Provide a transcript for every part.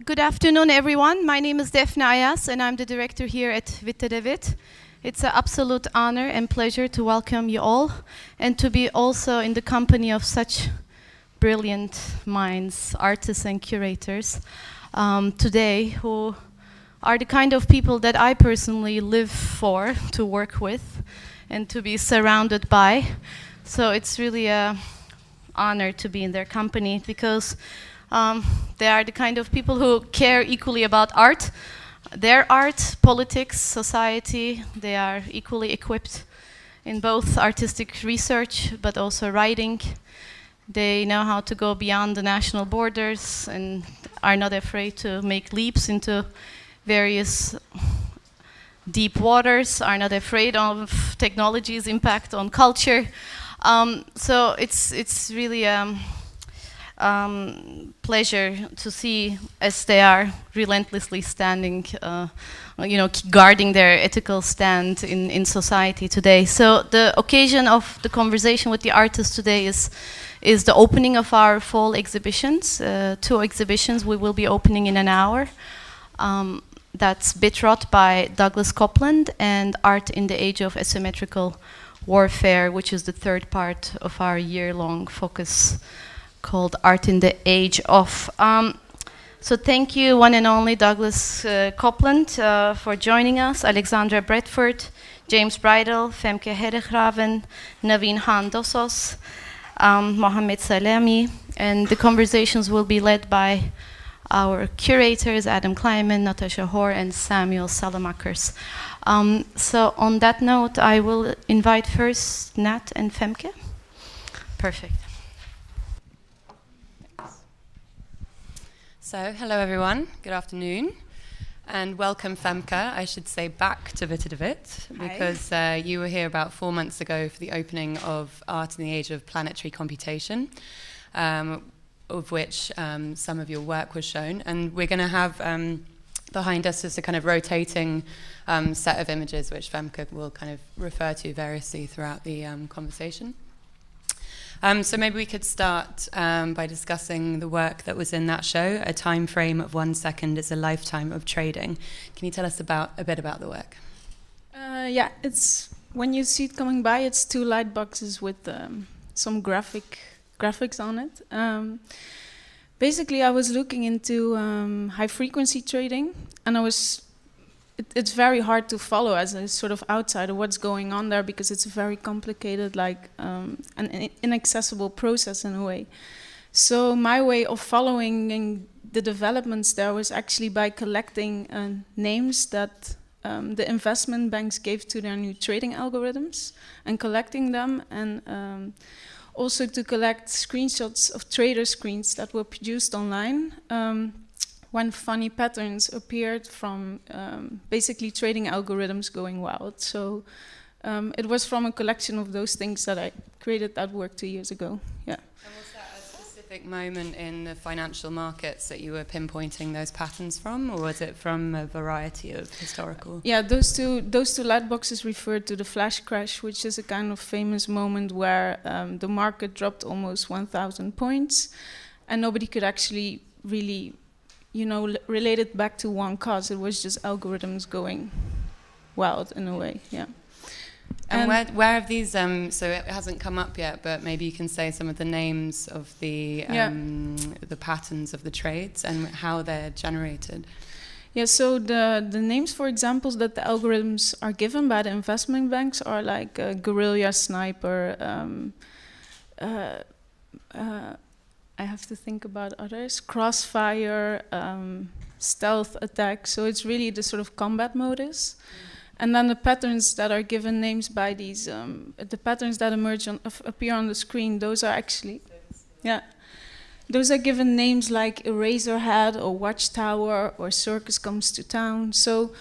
Good afternoon, everyone. My name is Defne Ayas, and I'm the director here at Herregraven. It's an absolute honor and pleasure to welcome you all, and to be also in the company of such brilliant minds, artists and curators today, who are the kind of people that I personally live for, to work with, and to be surrounded by. So it's really an honor to be in their company, because they are the kind of people who care equally about art, their art, politics, society. They are equally equipped in both artistic research, but also writing. They know how to go beyond the national borders and are not afraid to make leaps into various deep waters, are not afraid of technology's impact on culture. So it's really pleasure to see as they are relentlessly standing, guarding their ethical stand in society today. So the occasion of the conversation with the artists today is the opening of our fall exhibitions. 2 exhibitions we will be opening in an hour. That's Bitrot by Douglas Copeland and Art in the Age of Asymmetrical Warfare, which is the 3rd part of our year-long focus called Art in the Age of. So thank you, one and only Douglas Copeland, for joining us, Alexandra Bradford, James Bridle, Femke Herregraven, Naveen Dosos, Mohamed Salemi, and the conversations will be led by our curators, Adam Kleiman, Natasha Hoare, and Samuel Salamakers. So on that note, I will invite first Nat and Femke. Perfect. So, hello everyone, good afternoon, and welcome Femke, I should say, back to Herregraven, because you were here about 4 months ago for the opening of Art in the Age of Planetary Computation, of which some of your work was shown, and we're going to have behind us just a kind of rotating set of images which Femke will kind of refer to variously throughout the conversation. So maybe we could start by discussing the work that was in that show. A time frame of 1 second is a lifetime of trading. Can you tell us a bit about the work? Yeah, it's when you see it coming by, it's 2 light boxes with some graphics on it. Basically, I was looking into high frequency trading, and it's very hard to follow as a sort of outsider what's going on there, because it's a very complicated, an inaccessible process in a way. So my way of following the developments there was actually by collecting names that the investment banks gave to their new trading algorithms, and collecting them, and also to collect screenshots of trader screens that were produced online when funny patterns appeared from basically trading algorithms going wild. So it was from a collection of those things that I created that work 2 years ago. Yeah. And was that a specific moment in the financial markets that you were pinpointing those patterns from, or was it from a variety of historical? Yeah, those two light boxes referred to the flash crash, which is a kind of famous moment where the market dropped almost 1,000 points, and nobody could actually really relate it back to one cause. It was just algorithms going wild in a way, yeah. And where have these, so it hasn't come up yet, but maybe you can say some of the names of the patterns of the trades and how they're generated. Yeah, so the names, for example, that the algorithms are given by the investment banks are like Guerrilla Sniper, I have to think about others. Crossfire, stealth attack. So it's really the sort of combat modus. And then the patterns that are given names by these, the patterns that appear on the screen, those are actually, those are given names like Eraserhead or Watchtower or Circus Comes to Town. So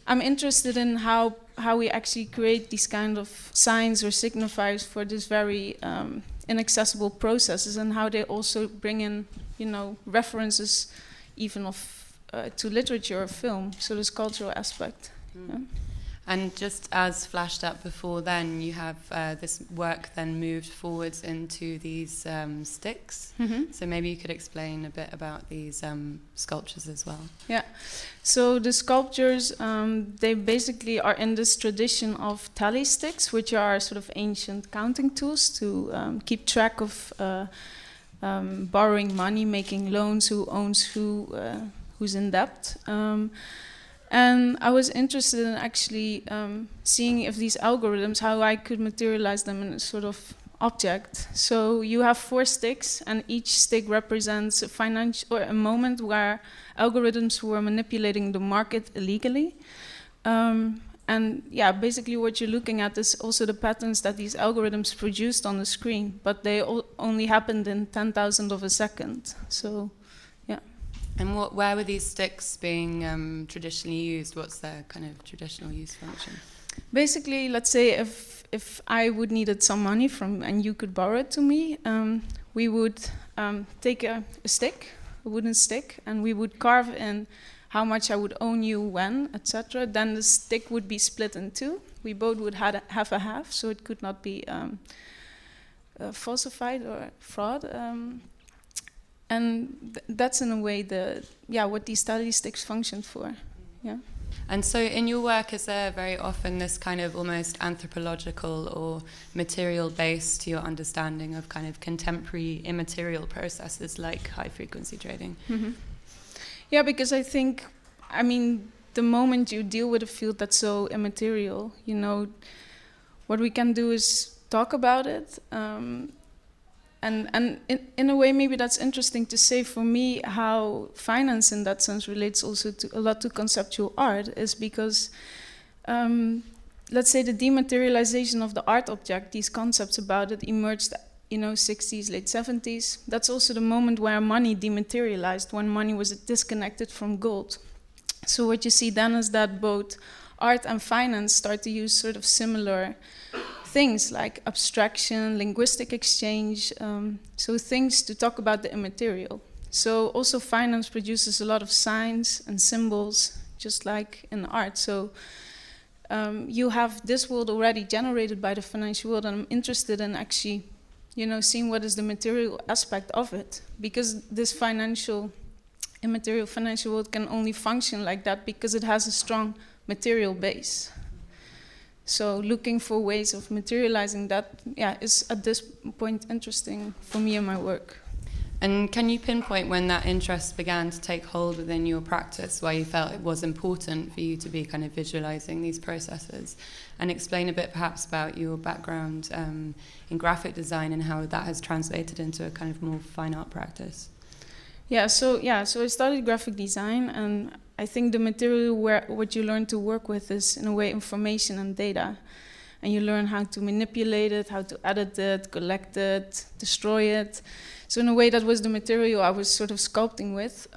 I'm interested in how we actually create these kind of signs or signifiers for this very inaccessible processes, and how they also bring in, references even to literature or film. So this cultural aspect. Mm. Yeah. And just as flashed up before then, you have this work then moved forwards into these sticks. So maybe you could explain a bit about these sculptures as well. Yeah, so the sculptures, they basically are in this tradition of tally sticks, which are sort of ancient counting tools to keep track of borrowing money, making loans, who owns who, who's in debt. And I was interested in actually seeing if these algorithms, how I could materialize them in a sort of object. So you have 4 sticks, and each stick represents a financial or a moment where algorithms were manipulating the market illegally. And yeah, basically what you're looking at is also the patterns that these algorithms produced on the screen, but they only happened in 10,000 of a second. So. And where were these sticks being traditionally used? What's their kind of traditional use function? Basically, let's say if I would needed some money from and you could borrow it to me, we would take a stick, a wooden stick, and we would carve in how much I would owe you when, etc. Then the stick would be split in 2. We both would have a half, so it could not be falsified or fraud. And that's in a way what these tally sticks function for. Yeah. And so in your work, is there very often this kind of almost anthropological or material base to your understanding of kind of contemporary immaterial processes like high frequency trading? Yeah, because I think, the moment you deal with a field that's so immaterial, what we can do is talk about it. And in a way, maybe that's interesting to say for me, how finance in that sense relates also a lot to conceptual art, is because, let's say the dematerialization of the art object, these concepts about it emerged, 60s, late 70s. That's also the moment where money dematerialized, when money was disconnected from gold. So what you see then is that both art and finance start to use sort of similar things like abstraction, linguistic exchange, so things to talk about the immaterial. So also finance produces a lot of signs and symbols, just like in art. So you have this world already generated by the financial world, and I'm interested in actually, seeing what is the material aspect of it, because this immaterial financial world can only function like that because it has a strong material base. So looking for ways of materializing that, is at this point interesting for me in my work. And can you pinpoint when that interest began to take hold within your practice, where you felt it was important for you to be kind of visualizing these processes? And explain a bit perhaps about your background in graphic design and how that has translated into a kind of more fine art practice. So I studied graphic design, and I think the material what you learn to work with is, in a way, information and data. And you learn how to manipulate it, how to edit it, collect it, destroy it. So in a way, that was the material I was sort of sculpting with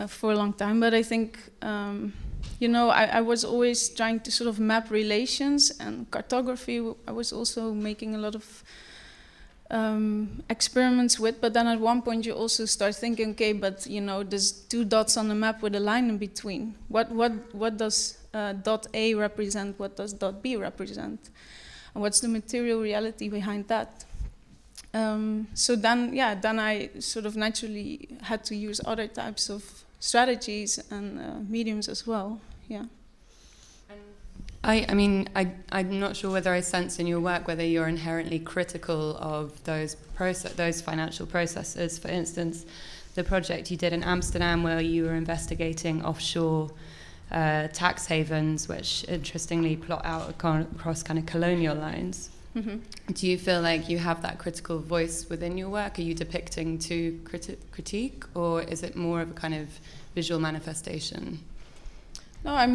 for a long time. But I think, I was always trying to sort of map relations and cartography. I was also making a lot of experiments with, but then at one point you also start thinking, okay, but there's 2 dots on the map with a line in between. What does dot A represent? What does dot B represent? And what's the material reality behind that? So then I sort of naturally had to use other types of strategies and mediums as well. Yeah. I'm not sure whether I sense in your work whether you're inherently critical of those financial processes. For instance, the project you did in Amsterdam, where you were investigating offshore tax havens, which interestingly plot out across kind of colonial lines. Do you feel like you have that critical voice within your work? Are you depicting to critique, or is it more of a kind of visual manifestation? No, I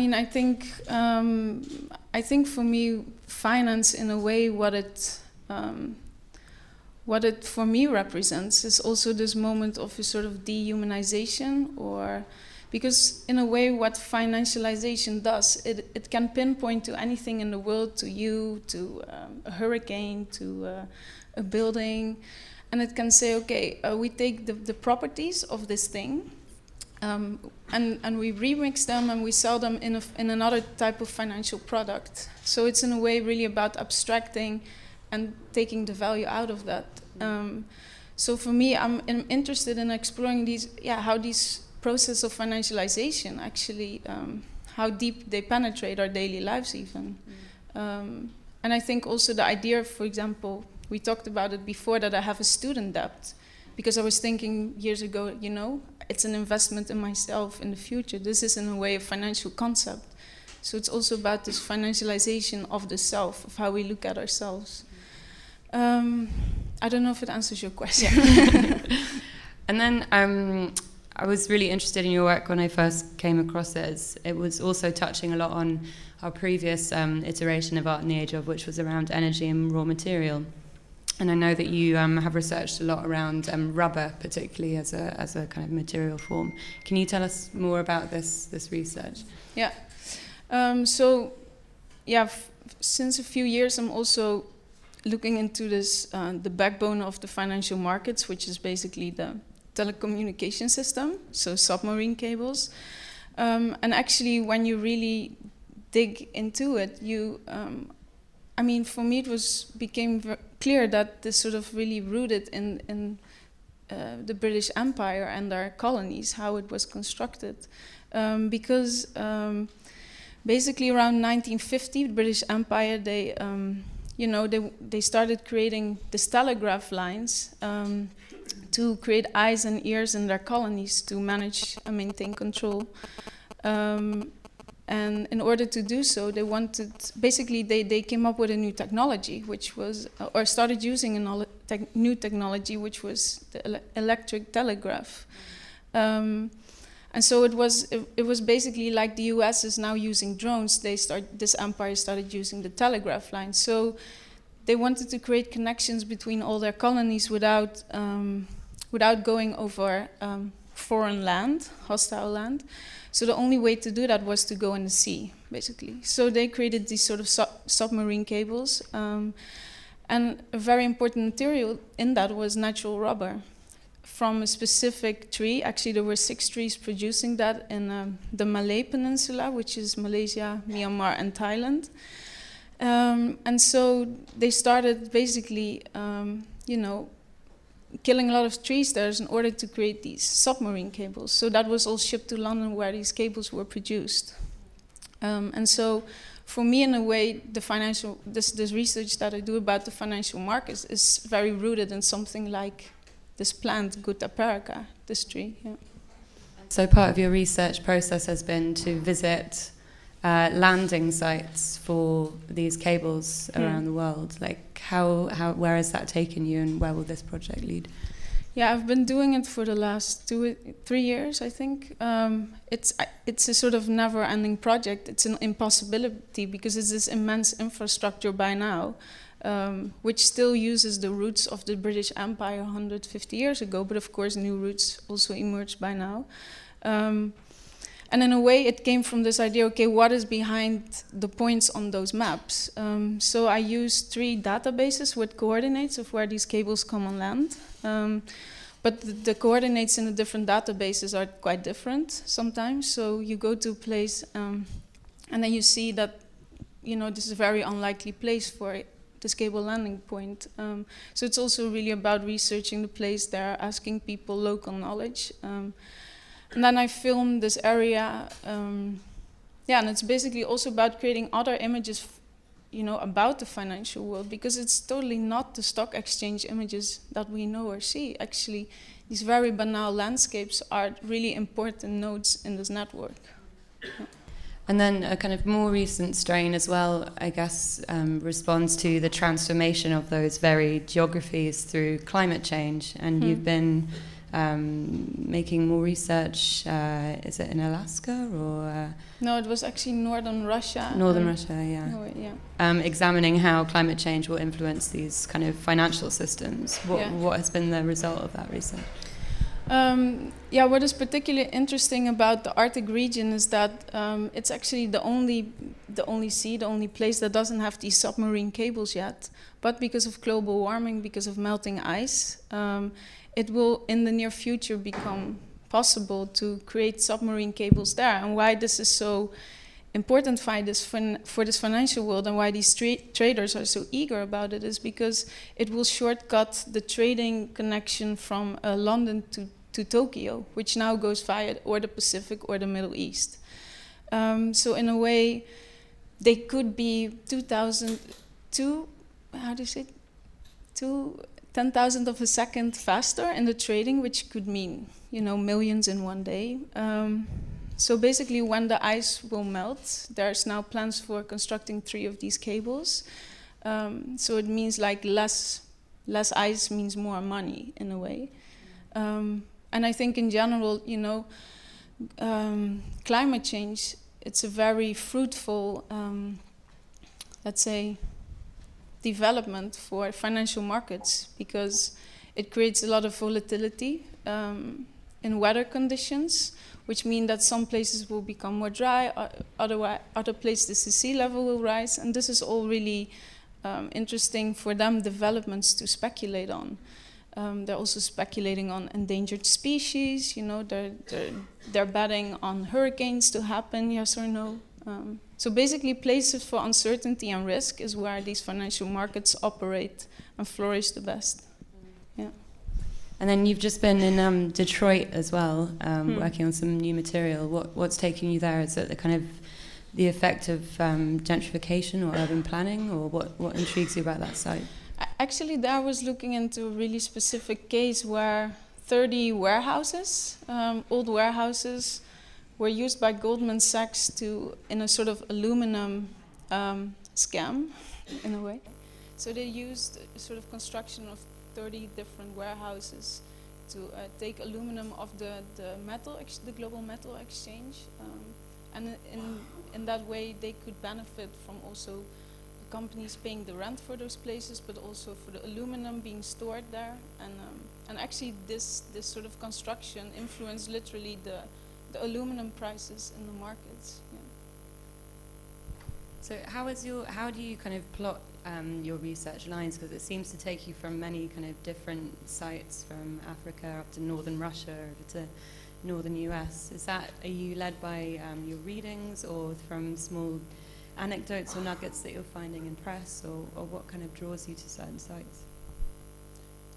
think for me, finance, in a way, what it for me represents is also this moment of a sort of dehumanization, or because in a way what financialization does, it can pinpoint to anything in the world, to you, to a hurricane, to a building, and it can say, okay, we take the properties of this thing, and we remix them and we sell them in another type of financial product. So it's in a way really about abstracting and taking the value out of that. So for me, I'm interested in exploring how these process of financialization actually, how deep they penetrate our daily lives even. And I think also the idea, for example, we talked about it before, that I have a student debt, because I was thinking years ago, it's an investment in myself in the future. This is in a way a financial concept. So it's also about this financialization of the self, of how we look at ourselves. I don't know if it answers your question. And then I was really interested in your work when I first came across it. It was also touching a lot on our previous iteration of Art in the Age of, which was around energy and raw material. And I know that you have researched a lot around rubber, particularly as a kind of material form. Can you tell us more about this research? Yeah. Since a few years, I'm also looking into this, the backbone of the financial markets, which is basically the telecommunication system, so submarine cables. And actually, when you really dig into it, for me, it became clear that this sort of really rooted in the British Empire and our colonies, how it was constructed, because basically around 1950, the British Empire, they started creating these telegraph lines to create eyes and ears in their colonies to manage and maintain control. And in order to do so, they came up with a new technology, which was, or started using a new technology, which was the electric telegraph. And so it was basically like the US is now using drones. This empire started using the telegraph line. So they wanted to create connections between all their colonies without going over foreign land, hostile land. So the only way to do that was to go in the sea, basically. So they created these sort of submarine cables. And a very important material in that was natural rubber from a specific tree. Actually, there were 6 trees producing that in the Malay Peninsula, which is Malaysia, Myanmar, and Thailand. And so they started basically, killing a lot of trees there in order to create these submarine cables. So that was all shipped to London, where these cables were produced. And so for me, in a way, this research that I do about the financial markets is very rooted in something like this plant, Gutta perica, this tree. Yeah. So part of your research process has been to visit landing sites for these cables around the world. Like where has that taken you, and where will this project lead? Yeah, I've been doing it for the last 2-3 years, I think. It's a sort of never-ending project. It's an impossibility because it's this immense infrastructure by now, which still uses the roots of the British Empire 150 years ago, but of course new roots also emerged by now. And in a way, it came from this idea, okay, what is behind the points on those maps? So I used 3 databases with coordinates of where these cables come on land. But the coordinates in the different databases are quite different sometimes. So you go to a place, and then you see that, this is a very unlikely place for this cable landing point. So it's also really about researching the place there, asking people local knowledge. And then I filmed this area, and it's basically also about creating other images, about the financial world, because it's totally not the stock exchange images that we know or see. Actually, these very banal landscapes are really important nodes in this network. And then a kind of more recent strain as well, I guess, responds to the transformation of those very geographies through climate change. And you've been making more research, is it in Alaska or? No, it was actually northern Russia. Northern Russia, yeah. Examining how climate change will influence these kind of financial systems. What has been the result of that research? What is particularly interesting about the Arctic region is that it's actually the only place that doesn't have these submarine cables yet. But because of global warming, because of melting ice, it will in the near future become possible to create submarine cables there, and why this is so important for this financial world, and why these traders are so eager about it, is because it will shortcut the trading connection from London to Tokyo, which now goes via or the Pacific or the Middle East. So in a way, they could be 10,000 of a second faster in the trading, which could mean, millions in one day. So basically, when the ice will melt, there's now plans for constructing 3 of these cables. So it means like less ice means more money in a way. And I think in general, climate change, it's a very fruitful, let's say, development for financial markets, because it creates a lot of volatility in weather conditions, which mean that some places will become more dry, other places the sea level will rise, and this is all really interesting for them developments to speculate on. They're also speculating on endangered species, they're betting on hurricanes to happen, yes or no. So basically, places for uncertainty and risk is where these financial markets operate and flourish the best. Yeah. And then you've just been in Detroit as well, working on some new material. What's taking you there? Is it the effect of gentrification or urban planning, or what intrigues you about that site? Actually, there I was looking into a really specific case where 30 warehouses, old warehouses, were used by Goldman Sachs in a sort of aluminum scam, in a way. So they used a sort of construction of 30 different warehouses to take aluminum off the global metal exchange, and in that way they could benefit from also companies paying the rent for those places, but also for the aluminum being stored there, and actually this sort of construction influenced literally the aluminum prices in the markets. Yeah. So how do you kind of plot your research lines? Because it seems to take you from many kind of different sites, from Africa up to northern Russia, over to northern US. Are you led by your readings, or from small anecdotes or nuggets that you're finding in press, or what kind of draws you to certain sites?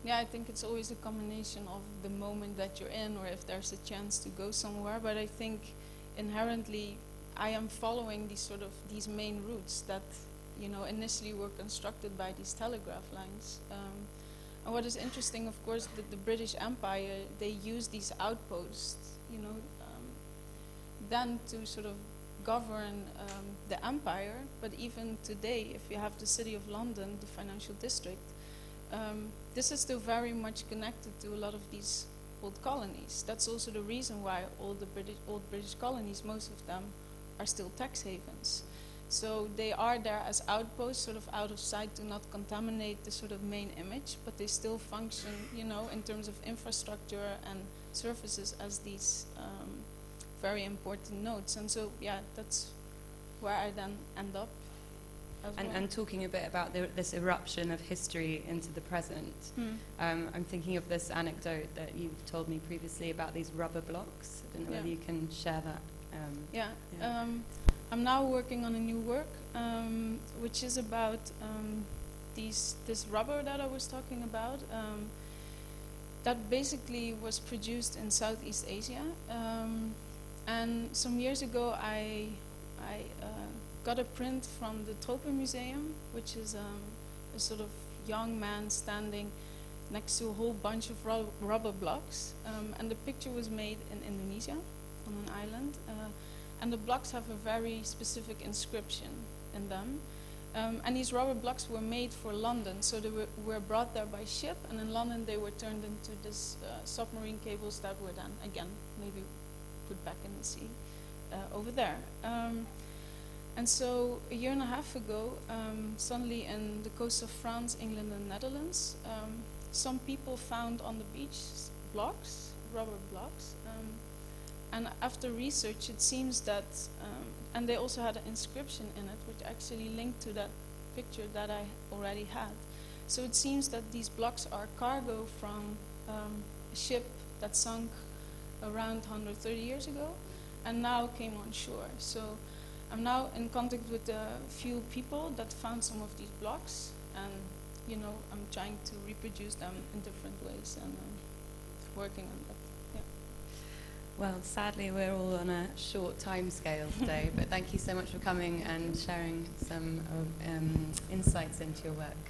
Yeah, I think it's always a combination of the moment that you're in, or if there's a chance to go somewhere. But I think inherently I am following these main routes that initially were constructed by these telegraph lines. And what is interesting, of course, that the British Empire, they used these outposts, then to sort of govern the empire. But even today, if you have the City of London, the financial district, this is still very much connected to a lot of these old colonies. That's also the reason why old British colonies, most of them, are still tax havens. So they are there as outposts, sort of out of sight, to not contaminate the sort of main image, but they still function, in terms of infrastructure and services as these very important nodes. And so, yeah, that's where I then end up. And talking a bit about this eruption of history into the present, I'm thinking of this anecdote that you've told me previously about these rubber blocks. I don't know whether you can share that. I'm now working on a new work, which is about this rubber that I was talking about, that basically was produced in Southeast Asia. And some years ago, I got a print from the Tropen Museum, which is a sort of young man standing next to a whole bunch of rubber blocks. And the picture was made in Indonesia, on an island. And the blocks have a very specific inscription in them. And these rubber blocks were made for London, so they were brought there by ship, and in London they were turned into this submarine cables that were then, again, maybe put back in the sea over there. And so a year and a half ago, suddenly in the coast of France, England and Netherlands, some people found on the beach blocks, rubber blocks. And after research, it seems that, and they also had an inscription in it, which actually linked to that picture that I already had. So it seems that these blocks are cargo from a ship that sunk around 130 years ago, and now came on shore. So I'm now in contact with a few people that found some of these blocks, and you know, I'm trying to reproduce them in different ways, and working on that. Yeah. Well, sadly, we're all on a short time scale today, but thank you so much for coming and sharing some insights into your work.